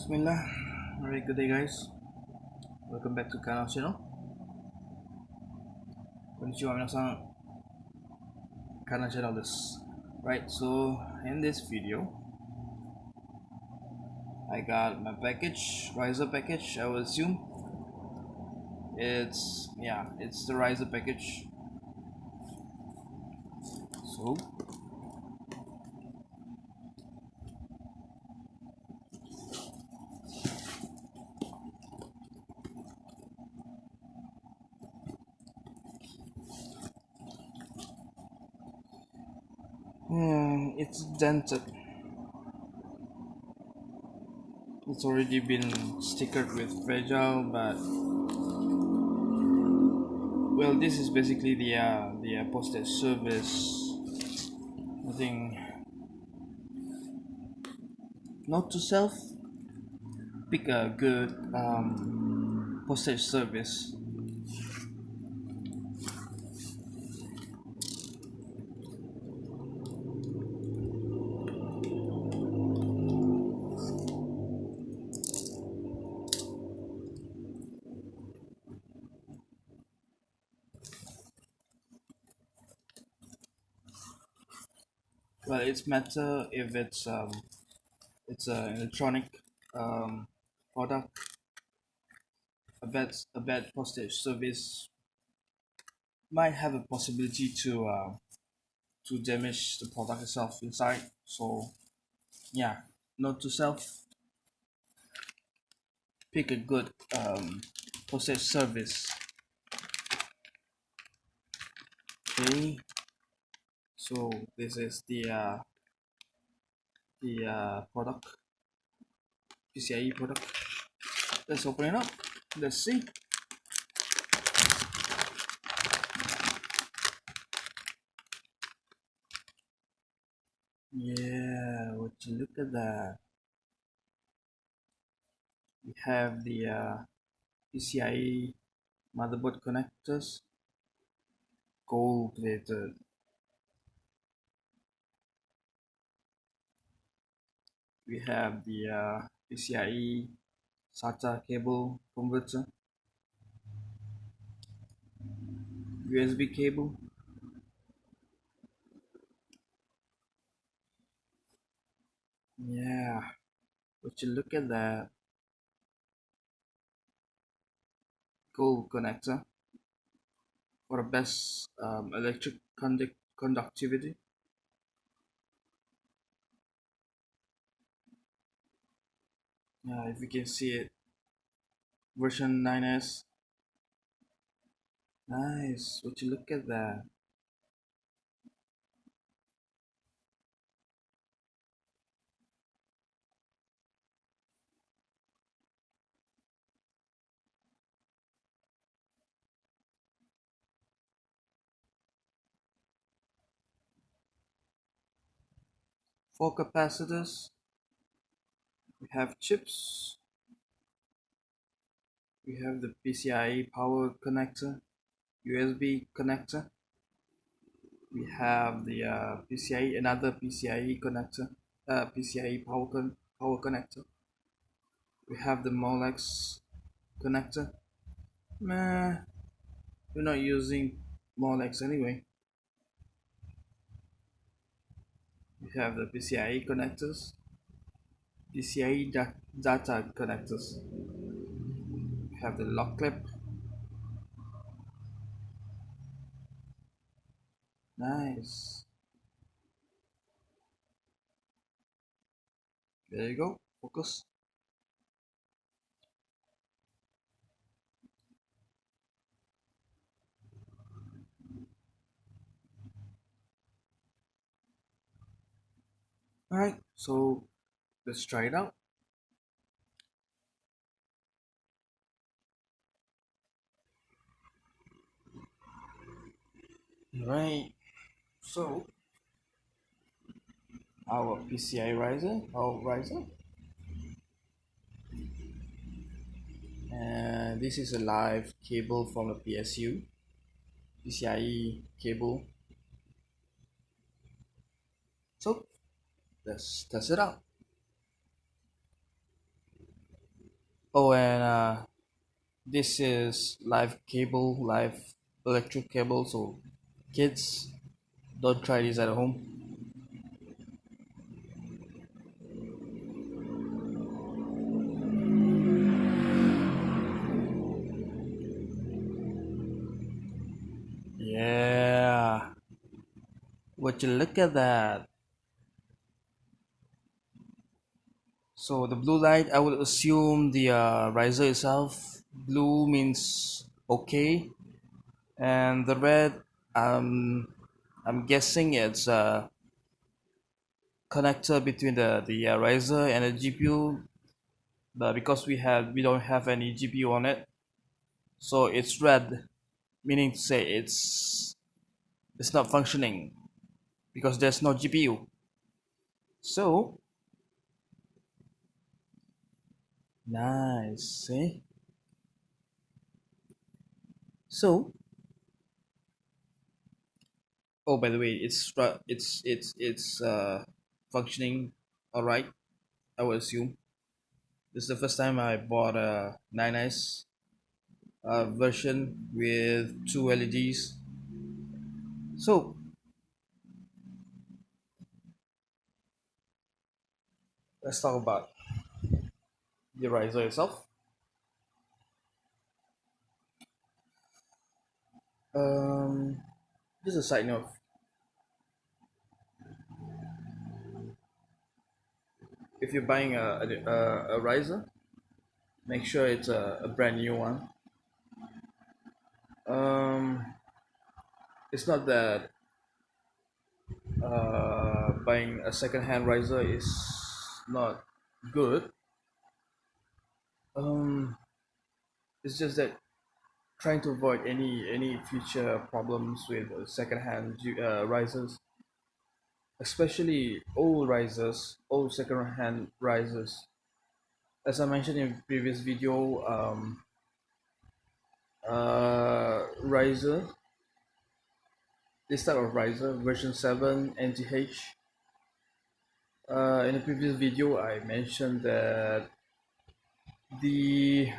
Bismillah. Alright, good day guys. Welcome back to Kanal channel. Konnichiwa minasan. Kanal channel desu. Right, so in this video I got my package, Riser package, I will assume. It's the Riser package. So it's dented. It's already been stickered with fragile, but well, this is basically the postage service. I think note to self: pick a good postage service. Well, it's matter if it's an electronic product. A bad postage service might have a possibility to damage the product itself inside. So yeah, note to self: pick a good postage service. Okay, so this is the product, Pci-e product. Let's open it up. Let's see. Yeah, would you look at that? We have the PCIe motherboard connectors, gold plated. We have the PCIe SATA cable converter, USB cable. Yeah, would you look at that? Gold connector for the best electric conductivity. Yeah, if you can see it, version 9S. Nice, would you look at that? Four capacitors. We have chips. We have the PCIe power connector, USB connector. We have the another PCIe connector, PCIe power connector. We have the Molex connector. Nah, we're not using Molex anyway. We have the PCIe connectors, PCIe data connectors. We have the lock clip. Nice. There you go. Focus. Alright, so let's try it out. Alright, so our Pci-e Riser, and this is a live cable from the PSU, PCIe cable. So let's test it out. Oh, and this is live electric cable, so kids, don't try this at home. Yeah, would you look at that? So the blue light, I would assume the riser itself. Blue means okay, and the red, I'm guessing it's a connector between the riser and the GPU. But because we don't have any GPU on it, so it's red, meaning to say it's not functioning because there's no GPU. So nice, see? So oh, by the way, it's functioning all right. I would assume this is the first time I bought a 9S version with two LEDs. So let's talk about the riser itself. Um, just a side note: if you're buying a riser, make sure it's a brand new one. Um, it's not that buying a second-hand riser is not good. Um, it's just that trying to avoid any future problems with second-hand risers, especially old risers, old second-hand risers. As I mentioned in previous video, riser, this type of riser, version 7 NTH. In the previous video, I mentioned that the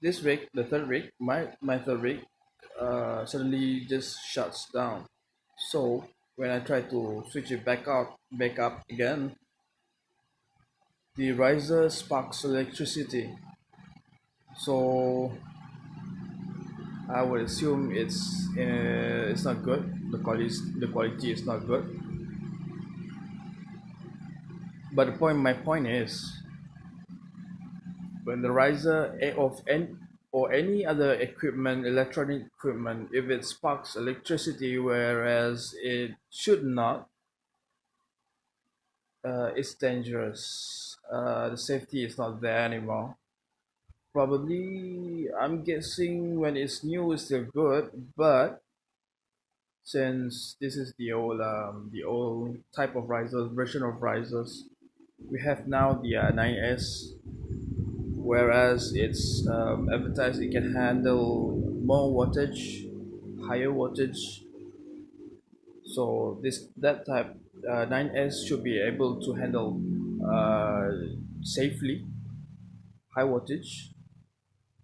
this rig, the third rig, my third rig, suddenly just shuts down. So when I try to switch it back up again, the riser sparks electricity. So I would assume it's not good. The quality is not good. But my point is, when the riser of any or any other equipment, electronic equipment, if it sparks electricity whereas it should not, it's dangerous. The safety is not there anymore. Probably, I'm guessing when it's new, it's still good, but since this is the old type of risers, version of risers, we have now the 9S, whereas it's advertised it can handle more wattage, higher wattage. So this that type 9S should be able to handle uh, safely high wattage,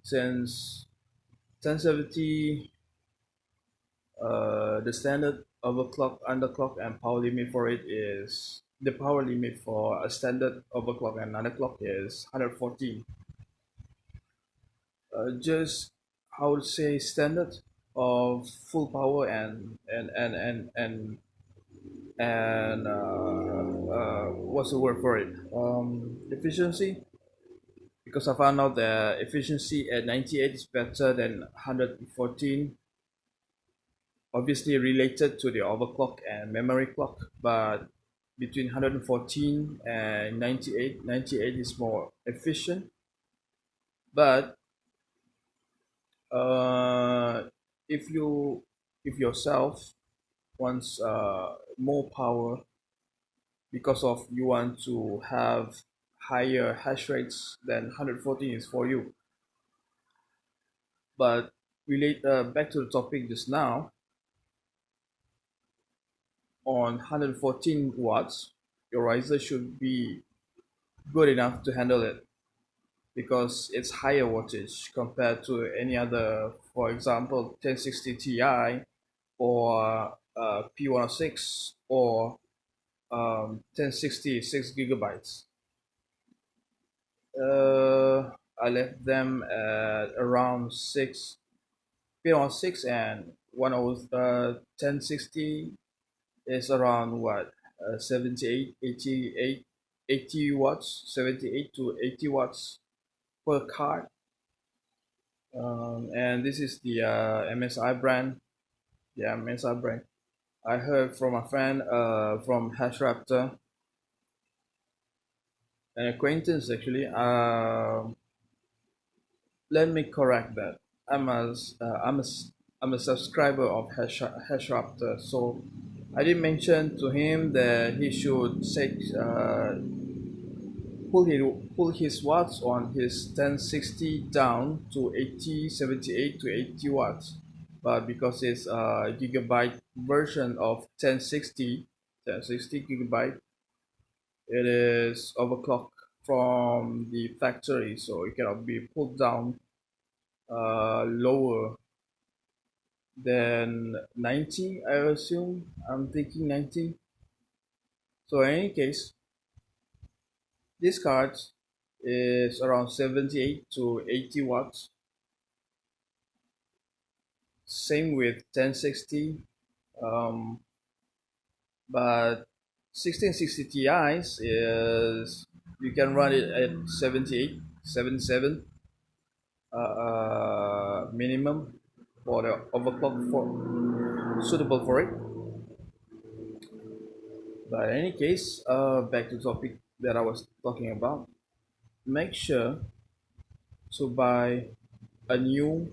since 1070, the standard overclock, underclock, and power limit for it is the power limit for a standard overclock and underclock is 114. Just how to say standard of full power and what's the word for it? Efficiency. Because I found out the efficiency at 98 is better than 114. Obviously related to the overclock and memory clock, but between 114 and 98, 98 is more efficient. But uh, if you if yourself wants more power because of you want to have higher hash rates, then 114 is for you. But relate back to the topic just now, on 114 watts, your riser should be good enough to handle it. because it's higher wattage compared to any other, for example, 1060 Ti or P106 or 1060 6 GB. I left them at around 6 P106 and 1060 is around what 78 88 80 watts, 78 to 80 watts per card. And this is the MSI brand. Yeah, MSI brand. I heard from a friend from Hashraptor, an acquaintance actually. Let me correct that. I'm a I'm I'm a subscriber of Hashraptor, so I did mention to him that he should take pull his watts on his 1060 down to 80 78 to 80 watts, but because it's a gigabyte version of 1060 gigabyte, it is overclocked from the factory, so it cannot be pulled down lower than 90. I assume, I'm thinking 90. So in any case, this card is around 78 to 80 watts. Same with 1060, um, but 1660 Ti's is you can run it at 78, 77 minimum for the overclock for suitable for it. But in any case, back to the topic that I was talking about. Make sure to buy a new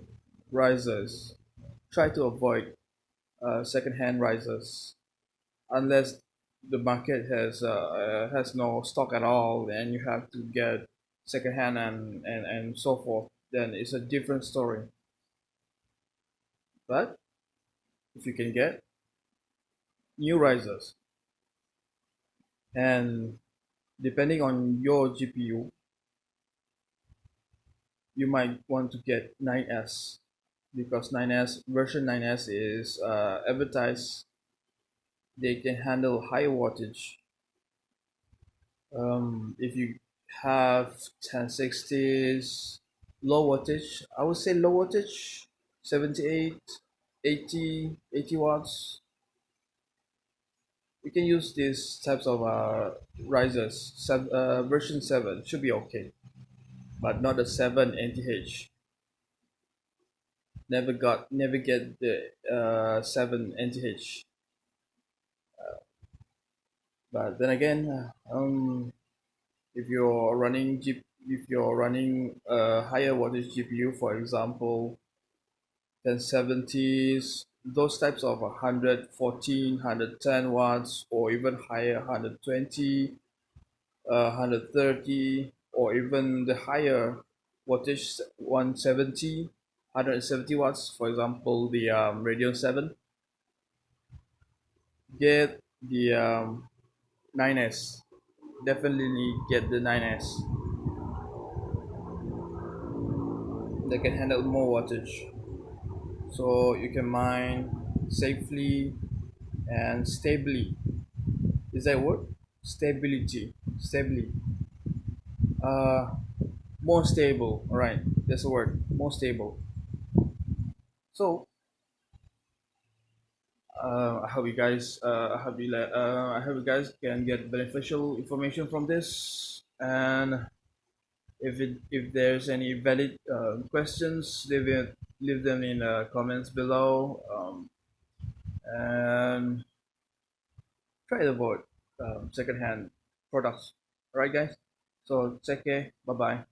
risers. Try to avoid second-hand risers unless the market has no stock at all, and you have to get second-hand and so forth. Then it's a different story. But if you can get new risers, and depending on your GPU, you might want to get 9S because 9S version 9S is advertised. They can handle high wattage. If you have 1060s, low wattage, I would say low wattage, 78, 80 watts. You can use these types of risers. Version 7 should be okay, but not the 7 NTH. Never get the 7 NTH. But then again, if you're running a higher wattage GPU, for example, 1070s, those types of 114, 110 watts, or even higher 120, 130, or even the higher wattage 170, 170 watts, for example, the Radeon 7, get the 9S. Definitely get the 9S. They can handle more wattage, so you can mine safely and stably. Is that word? Stably. Uh, More stable. All right, that's the word. More stable. So I hope you guys can get beneficial information from this. And if there's any valid questions, leave them in the comments below. And try to avoid secondhand products. All right, guys. So take care. Bye bye.